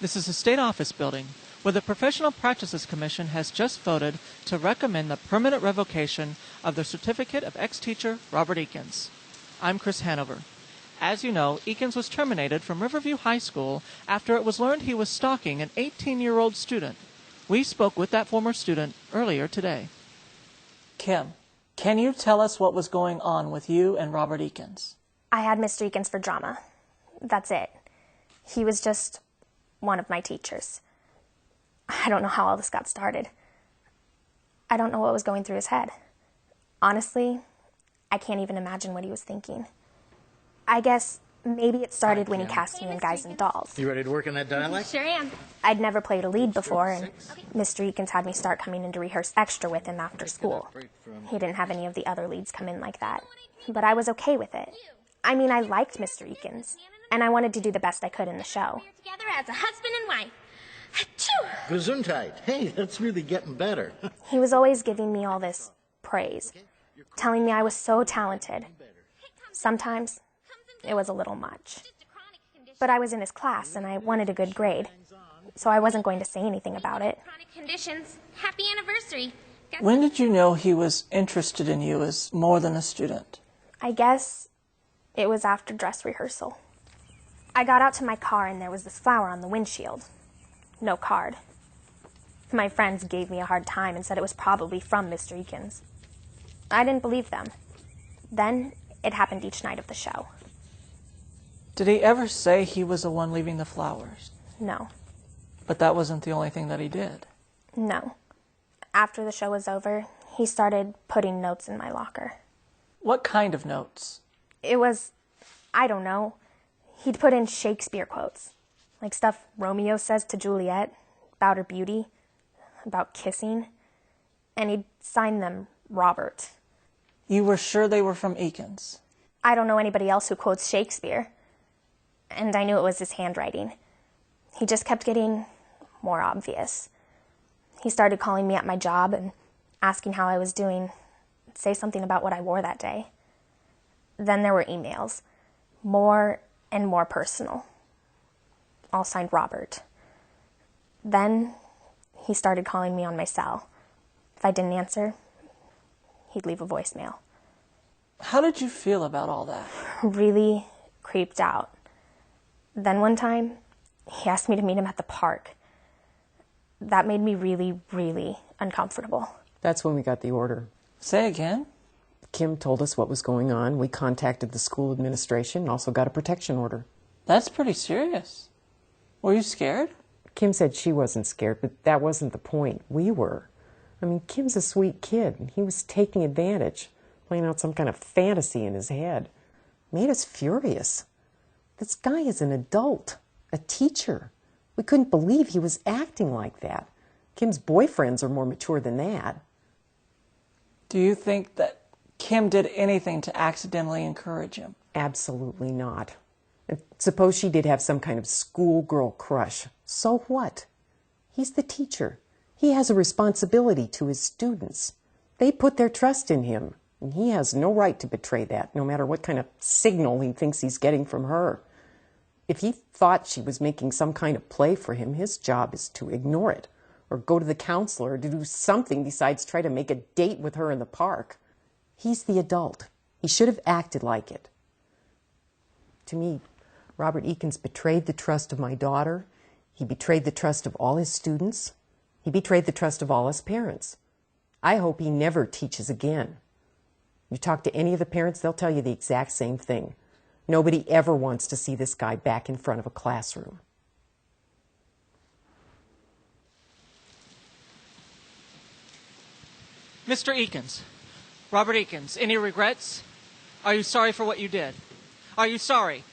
This is a state office building where the Professional Practices Commission has just voted to recommend the permanent revocation of the certificate of ex-teacher Robert Eakins. I'm Chris Hanover. As you know, Eakins was terminated from Riverview High School after it was learned he was stalking an 18-year-old student. We spoke with that former student earlier today. Kim, can you tell us what was going on with you and Robert Eakins? I had Mr. Eakins for drama. That's it. He was just one of my teachers. I don't know how all this got started. I don't know what was going through his head. Honestly, I can't even imagine what he was thinking. I guess maybe it started when he cast me in Guys and Dolls. You ready to work on that dialect? Sure am. I'd never played a lead before, and Mr. Eakins had me start coming in to rehearse extra with him after school. He didn't have any of the other leads come in like that, but I was okay with it. I mean, I liked Mr. Eakins, and I wanted to do the best I could in the show. Together as a husband and wife. Gesundheit. Hey, that's really getting better. He was always giving me all this praise, telling me I was so talented. Sometimes it was a little much. But I was in his class, and I wanted a good grade, so I wasn't going to say anything about it. Chronic conditions. Happy anniversary. When did you know he was interested in you as more than a student? I guess it was after dress rehearsal. I got out to my car, and there was this flower on the windshield. No card. My friends gave me a hard time and said it was probably from Mr. Eakins. I didn't believe them. Then it happened each night of the show. Did he ever say he was the one leaving the flowers? No. But that wasn't the only thing that he did. No. After the show was over, he started putting notes in my locker. What kind of notes? It was, I don't know. He'd put in Shakespeare quotes, like stuff Romeo says to Juliet about her beauty, about kissing, and he'd sign them Robert. You were sure they were from Eakins? I don't know anybody else who quotes Shakespeare, and I knew it was his handwriting. He just kept getting more obvious. He started calling me at my job and asking how I was doing, say something about what I wore that day. Then there were emails, more and more personal, all signed Robert. Then he started calling me on my cell. If I didn't answer, he'd leave a voicemail. How did you feel about all that? Really creeped out. Then one time, he asked me to meet him at the park. That made me really, really uncomfortable. That's when we got the order. Say again? Kim told us what was going on. We contacted the school administration and also got a protection order. That's pretty serious. Were you scared? Kim said she wasn't scared, but that wasn't the point. We were. I mean, Kim's a sweet kid, and he was taking advantage, playing out some kind of fantasy in his head. Made us furious. This guy is an adult, a teacher. We couldn't believe he was acting like that. Kim's boyfriends are more mature than that. Do you think that Kim did anything to accidentally encourage him? Absolutely not. And suppose she did have some kind of schoolgirl crush. So what? He's the teacher. He has a responsibility to his students. They put their trust in him, and he has no right to betray that, no matter what kind of signal he thinks he's getting from her. If he thought she was making some kind of play for him, his job is to ignore it, or go to the counselor, or to do something besides try to make a date with her in the park. He's the adult. He should have acted like it. To me, Robert Eakins betrayed the trust of my daughter. He betrayed the trust of all his students. He betrayed the trust of all his parents. I hope he never teaches again. You talk to any of the parents, they'll tell you the exact same thing. Nobody ever wants to see this guy back in front of a classroom. Mr. Eakins, Robert Eakins, any regrets? Are you sorry for what you did? Are you sorry?